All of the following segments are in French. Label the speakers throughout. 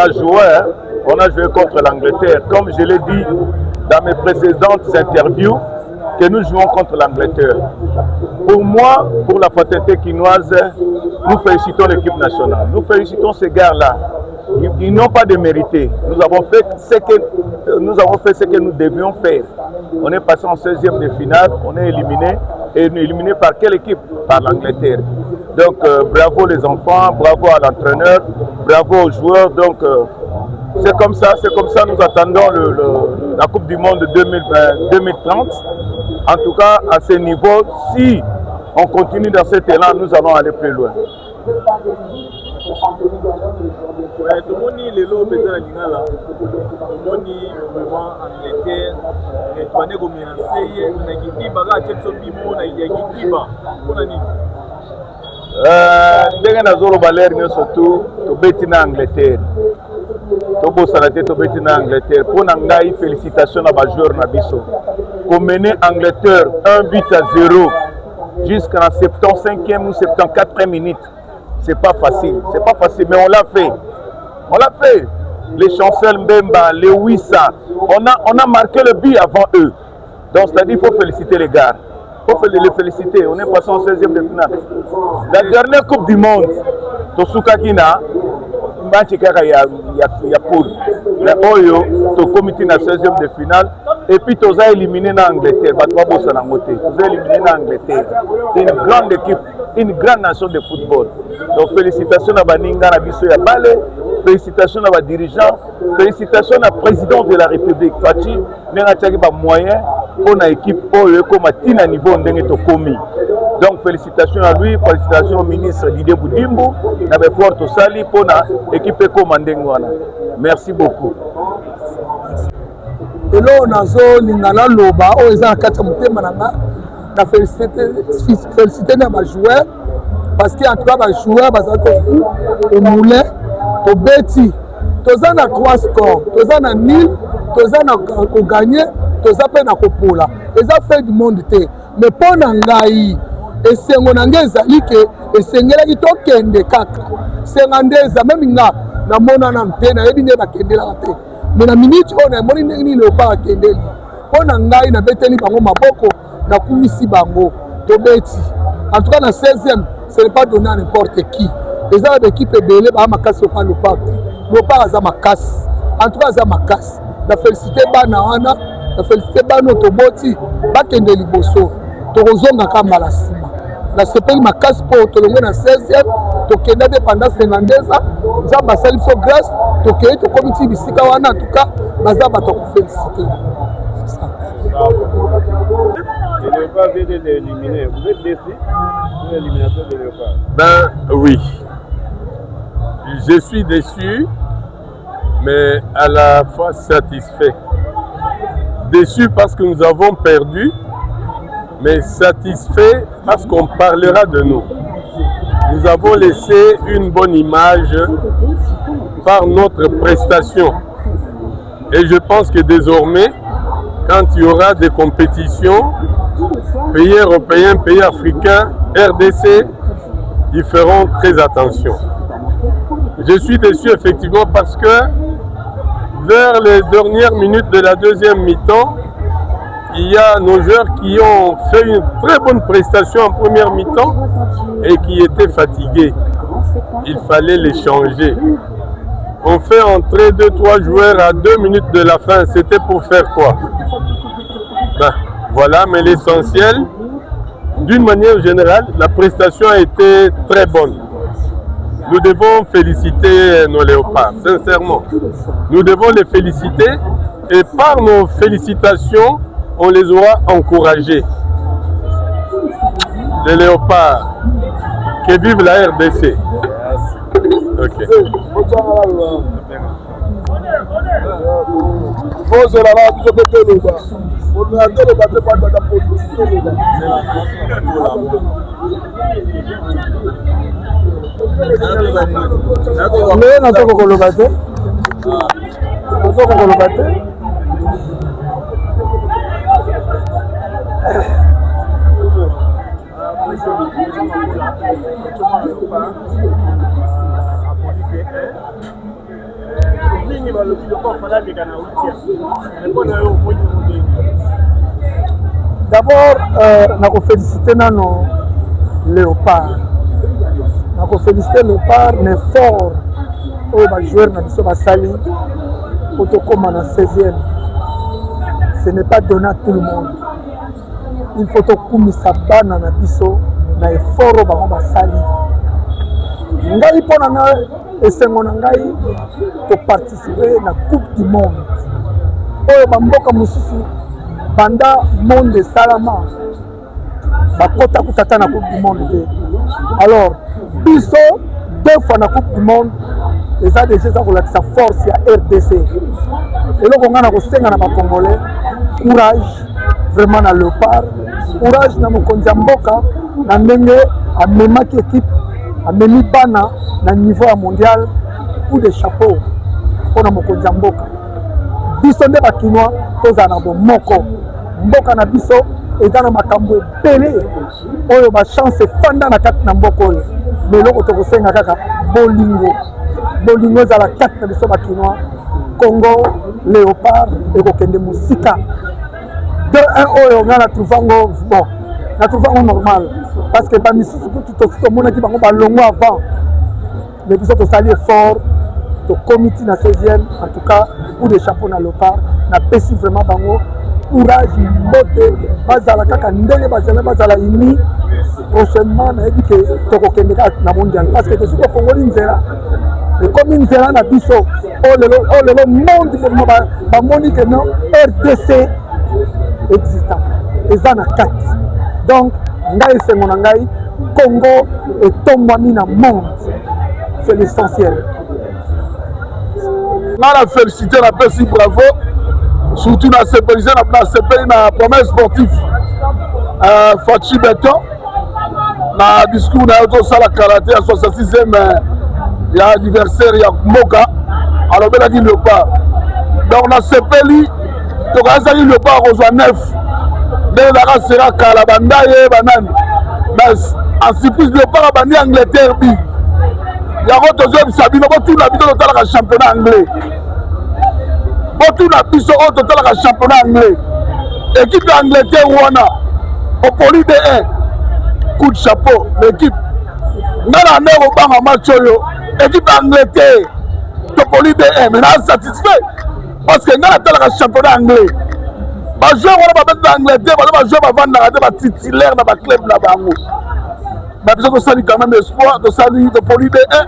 Speaker 1: a joué contre l'Angleterre. Comme je l'ai dit dans mes précédentes interviews, que nous jouons contre l'Angleterre. Pour moi, pour la fraternité quinoise, nous félicitons l'équipe nationale. Nous félicitons ces gars-là. Ils n'ont pas de mérité. Nous avons fait ce que nous devions faire. On est passé en 16e de finale, on est éliminé. Et on est éliminé par quelle équipe? Par l'Angleterre. Donc bravo les enfants, bravo à l'entraîneur, bravo aux joueurs. Donc c'est comme ça, nous attendons la Coupe du Monde 2030. En tout cas, à ce niveau, si on continue dans cet élan, nous allons aller plus loin.
Speaker 2: Tout le monde est là, vraiment Angleterre, et tu as comme
Speaker 1: Angleterre. Pour Nangaï, félicitations à nos joueurs Nabiso. Pour mener Angleterre 1-0 jusqu'à la 75e ou 74e minute. C'est pas facile, mais on l'a fait. Les Chancel Mbemba, les Wissa, on a marqué le but avant eux. Donc c'est-à-dire qu'il faut féliciter les gars. Il faut les féliciter. On est passé en 16e de finale. La dernière Coupe du Monde, Tosuka Kina, il y a pour le Oyo, au comité na 16e de finale, et puis tu as éliminé l'Angleterre. Tu as éliminé l'Angleterre. Une grande équipe, une grande nation de football. Donc félicitations à Baninga, à Bisso et à Balé, félicitations à dirigeants, félicitations à président de la République, Fachi, nous avons des moyens pour l'équipe Oyo comme à niveau de commis. Donc félicitations à lui, félicitations au ministre Didier Boudimbo, n'avait fort au sali pour l'équipe commandengwana. Merci beaucoup.
Speaker 3: Et là on a zone ngala loba o eza 4 mutema nanga na féliciter na joueurs parce que en tout cas ba joueurs bazako fou au moulin au beti toza na 3 scores toza na nil toza na ko gagner toza pe na ko pola eza fait du monde te mais pour ngai esengo na ngai ezali ke esengelaki tokende kaka senga ndeza même nga na mona na mpe na yebi nde bakendela te mais na minute on a moni ndenge ni leopa akendeli pona ngai na beteli bango maboko na kumisi bango to beti en tout cas na 16e ce n'est pas donné à n'importe qui les autres équipes belé ba makasi pas le pas za makasi en tout cas za makasi na féliciter bana wana na féliciter bana toboti bakende liboso to kozonga kama la sima na sepeli makasi po to longo na 16e to kenda de pendant 52 ans za basali so grâce to kende to comité bisika wana en tout cas baza ba to féliciter c'est ça.
Speaker 2: Le Léopard vient de l'éliminer. Vous êtes déçu de l'élimination de Léopard?
Speaker 4: Ben oui. Je suis déçu, mais à la fois satisfait. Déçu parce que nous avons perdu, mais satisfait parce qu'on parlera de nous. Nous avons laissé une bonne image par notre prestation. Et je pense que désormais, quand il y aura des compétitions, pays européens, pays africains, RDC, ils feront très attention. Je suis déçu effectivement parce que vers les dernières minutes de la deuxième mi-temps, il y a nos joueurs qui ont fait une très bonne prestation en première mi-temps et qui étaient fatigués. Il fallait les changer. On fait entrer 2-3 joueurs à 2 minutes de la fin. C'était pour faire quoi? Ben, voilà, mais l'essentiel, d'une manière générale, la prestation a été très bonne. Nous devons féliciter nos léopards, sincèrement. Nous devons les féliciter et par nos félicitations, on les aura encouragés. Les léopards, que vive la RDC. Ok.
Speaker 3: D'abord, je félicite Nano Léopard. Je félicite Léopard, mais fort aux joueurs de Sali pour te commander en 16e. Ce n'est pas donné à tout le monde. Il faut que tu sabana na biso na effort au bango basali. Ngai pona na esengo na ngai to participer na Coupe du Monde. Oyo bamboka mususu banda monde salama. Bakota kutata na Coupe du Monde. Alors, biso 2 fois na Coupe du Monde, les a déjà sa force ya RDC. Et là on a kosenga na ba Congolais courage vraiment na Léopard, courage na mokonzi ya mboka na ndenge amemaki équipe amemi bana na niveau ya mondial coup de chapeau pour na mokonzi ya mboka. Biso nde bakinois tozala na bomoko mboka na biso eza na makambo ebele oyo bachance efanda na kati na mboka oyo mais eloko tokosenga kaka bolingo ezala kati na biso bakinois. Congo Léopard ekokende mosika 2-1 oyo nga na trouvango bon na trouvango normal parce que bamisusu tomonaki bango balongo avant mais biso tosali effort tokomiti na 16e en tout cas coup de chapeau na Léopard na pesi vraiment bango courage mbote bazala kaka ndenge bazala ini prochainement nayebi ke tokokende kaka na mondial parce que tosuki ofongoli nzela ekomi nzela na biso oyo lelo monde bamoni ke no RDC existant eza na kati donc ngai esengo na ngai Congo etombwami na monde c'est l'essentiel.
Speaker 1: Na félicité na pesi bravo surtout na sepelise na sepeli na promesse sportif Fachi Beton na discours na yo sala karaté à 66e ya anniversaire ya mboka alobelaki Léopard donc na sepeli tokazaki Léopard kozwa 9 nde ezaka sera kala banda ye banani mais en surprise Léopard abandi Angleterre bi yango tozoyebisa bino botuna biso totalaka championnat anglais botuna biso oyo totalaka championnat anglais équipe ya Angleterre wana opoli de 1 coup de chapeau l'équipe nga na nde kobanga match oyo équipe ya Angleterre topoli de 1 mais naa satisfait parce que nga natalaka championnat anglais bajoueur wana babeti na Angleterre baza bajoueur bavandaka te batitulaire na baclub na bango mais biso tosali quand même espoir tosali topoli de 1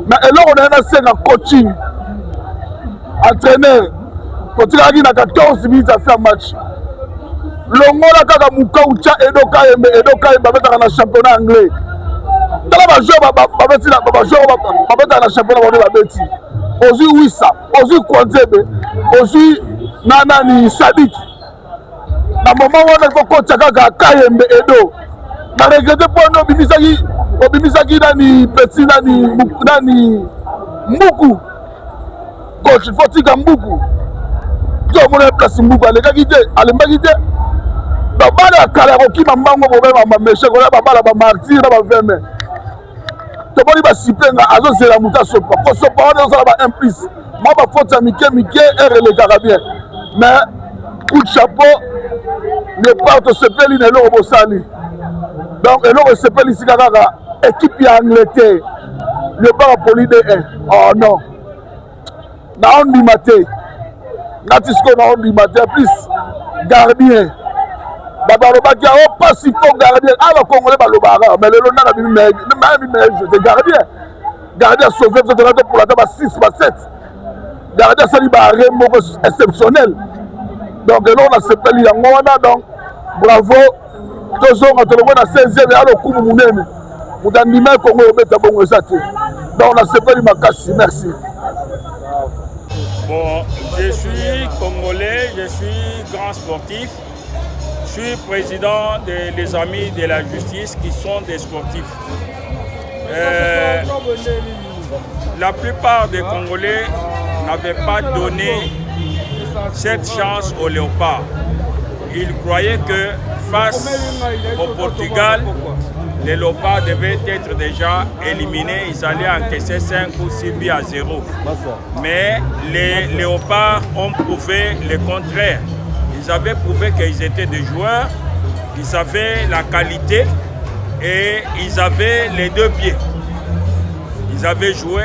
Speaker 1: mais eloko na ye nasenga coaching entraîneur totikaki na 14 minutes affaire match longola kaka mukaucha edokayembe babetaka na championnat anglais tala bajoueur babetaka na championnat bango babeti ozwi wisa ozwi kwanzebe ozwi nanani sadiki na moment wana kokocha kaka kayembe edo na regrette mpo obimisaki nani petit nani mbuku coach faut tika mbuku tomona place mbuku alekaki te alembaki te babala ya kala kokima mbango bobema bameshe kola babala bamartir na baveme tomoni basipenga azozela moto asopa kosopa wana ozala ba 1 plus mwa bafaute ya mike erelekaka bien mais coup de chapeau Léopard tosepeli na eloko bosali donc eloko esepeli sika kaka équipe ya Angleterre Léopard apoli de 1 oh non na ondima te ngati siko na ondima te plus gardien balobaki o pasi fo gardien ala Congolais balobaka mais lelo nana bimi je gardien sauvé pour la table 6 ba 7 gardien sali ba arrêt moko exceptionnel donc eloko na sepeli yango wana donc bravo tozonga tolongo na 16e ya lokumu munene mutu andima Congo obeta bongo eza te donc na sepeli makasi merci.
Speaker 5: Bon, je suis congolais, je suis grand sportif, je suis président des Amis de la Justice qui sont des sportifs. La plupart des Congolais n'avaient pas donné cette chance au Léopard. Ils croyaient que face au Portugal, les Léopards devaient être déjà éliminés. Ils allaient encaisser 5 ou 6 buts à 0. Mais les Léopards ont prouvé le contraire. Ils avaient prouvé qu'ils étaient des joueurs, ils avaient la qualité et ils avaient les 2 pieds. Ils avaient joué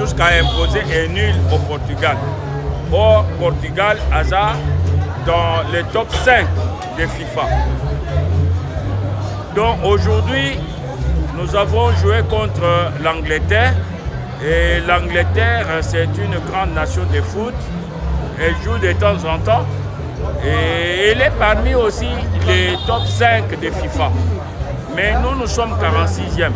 Speaker 5: jusqu'à imposer un nul au Portugal. Au Portugal, hasard dans le top 5 de FIFA. Donc aujourd'hui, nous avons joué contre l'Angleterre. Et l'Angleterre, c'est une grande nation de foot. Elle joue de temps en temps. Et elle est parmi aussi les top 5 de FIFA. Mais nous sommes 46e.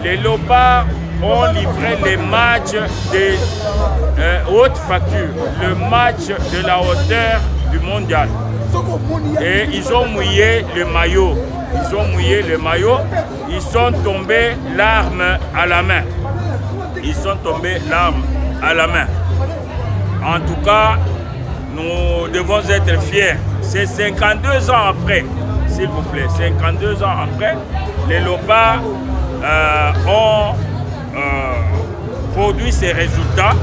Speaker 5: Les Léopards ont livré les matchs de haute facture, le match de la hauteur du mondial. Et ils ont mouillé le maillot. Ils sont tombés l'arme à la main. En tout cas, nous devons être fiers. C'est 52 ans après, s'il vous plaît. 52 ans après, les Léopards ont produit ces résultats.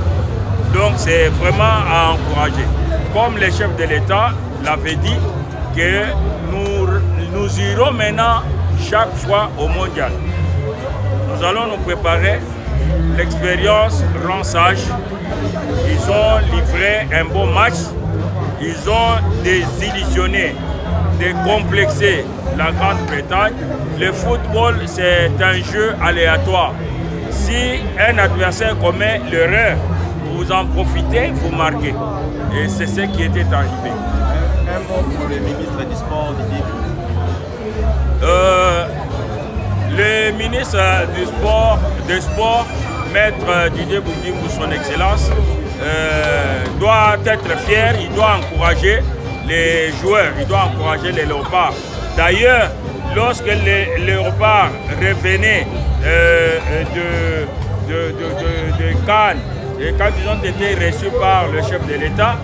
Speaker 5: Donc c'est vraiment à encourager. Comme le chef de l'État l'avait dit, que nous irons maintenant chaque fois au mondial. Nous allons nous préparer. L'expérience rend sage. Ils ont livré un bon match. Ils ont désillusionné, décomplexé la Grande-Bretagne. Le football, c'est un jeu aléatoire. Si un adversaire commet l'erreur, vous en profitez, vous marquez. Et c'est ce qui était arrivé.
Speaker 2: Un mot pour le ministre du Sport, Didier.
Speaker 5: Le ministre des Sports, Maître Didier Boudimou, son Excellence, doit être fier, il doit encourager les joueurs, il doit encourager les Léopards. D'ailleurs, lorsque les Léopards revenaient de Cannes, et quand ils ont été reçus par le chef de l'État,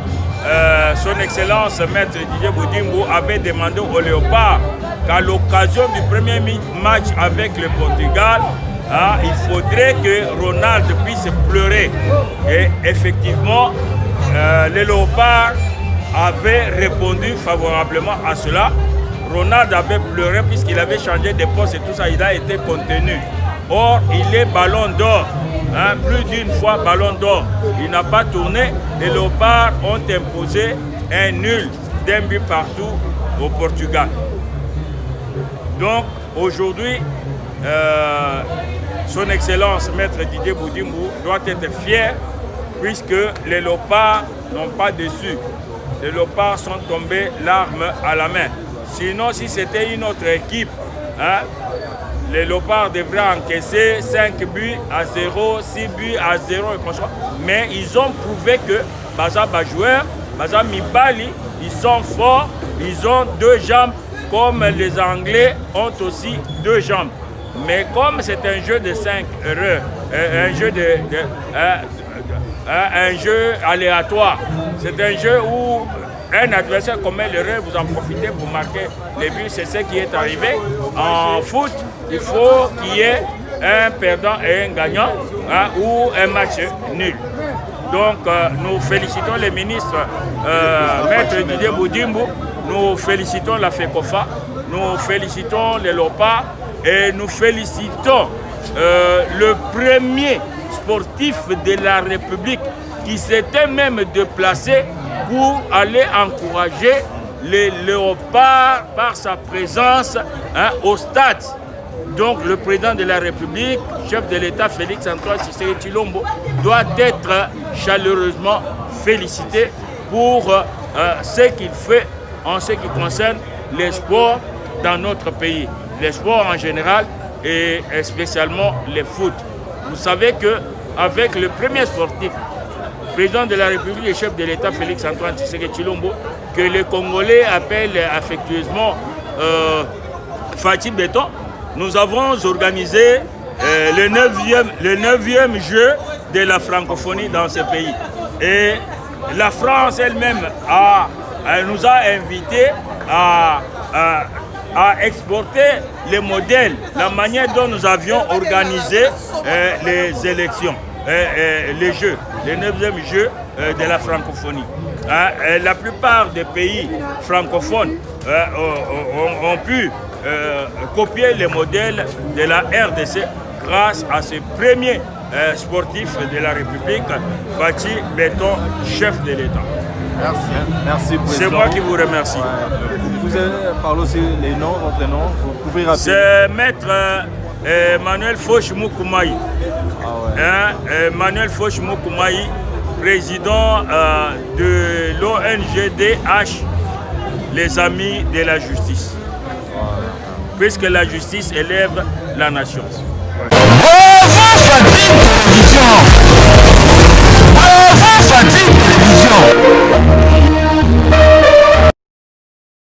Speaker 5: son Excellence Maître Didier Boudimou avait demandé aux Léopards qu'à l'occasion du premier match avec le Portugal, il faudrait que Ronald puisse pleurer. Et effectivement, les Léopards avaient répondu favorablement à cela. Ronald avait pleuré puisqu'il avait changé de poste et tout ça, il a été contenu. Or, il est ballon d'or. Plus d'une fois ballon d'or. Il n'a pas tourné. Les Léopards ont imposé un nul d'un but partout au Portugal. Donc aujourd'hui, son Excellence Maître Didier Boudimou doit être fier puisque les Léopards n'ont pas déçu. Les Léopards sont tombés l'arme à la main. Sinon, si c'était une autre équipe, les Léopards devraient encaisser 5 buts à 0, 6 buts à 0 et comme ça. Mais ils ont prouvé que Baza Bajouer, Baza Mibali, ils sont forts, ils ont 2 jambes comme les Anglais ont aussi 2 jambes. Mais comme c'est un jeu de 5 erreurs, un jeu aléatoire, c'est un jeu où un adversaire commet l'erreur, vous en profitez pour marquer les buts, c'est ce qui est arrivé. En foot, il faut qu'il y ait un perdant et un gagnant ou un match nul. Donc nous félicitons les ministres, Maître Didier Boudimou, nous félicitons la FECOFA, nous félicitons les Léopards et nous félicitons le premier sportif de la République qui s'était même déplacé pour aller encourager les Léopards par sa présence au stade. Donc le président de la République, chef de l'État Félix-Antoine Tshisekedi Tshilombo, doit être chaleureusement félicité pour ce qu'il fait en ce qui concerne les sports dans notre pays. Les sports en général et spécialement les foot. Vous savez qu'avec le premier sportif, président de la République et chef de l'État Félix-Antoine Tshisekedi Tshilombo, que les Congolais appellent affectueusement Fatih Béton, nous avons organisé le 9e jeu de la francophonie dans ce pays. Et la France elle-même nous a invités à a exporté les modèles, la manière dont nous avions organisé les élections, les jeux, les 9e jeux de la francophonie. La plupart des pays francophones ont pu copier les modèles de la RDC grâce à ce premier sportif de la République, Fathi Béton, chef de l'État.
Speaker 6: Merci président.
Speaker 5: C'est moi qui vous remercie.
Speaker 6: Ouais. Vous avez parlé aussi les noms, votre nom, vous pouvez rappeler.
Speaker 5: C'est maître Manuel Foch Moukoumai. Manuel Foch Moukoumai, président de l'ONGDH, les Amis de la Justice. Puisque la justice élève la nation.
Speaker 7: Fatigue Télévision.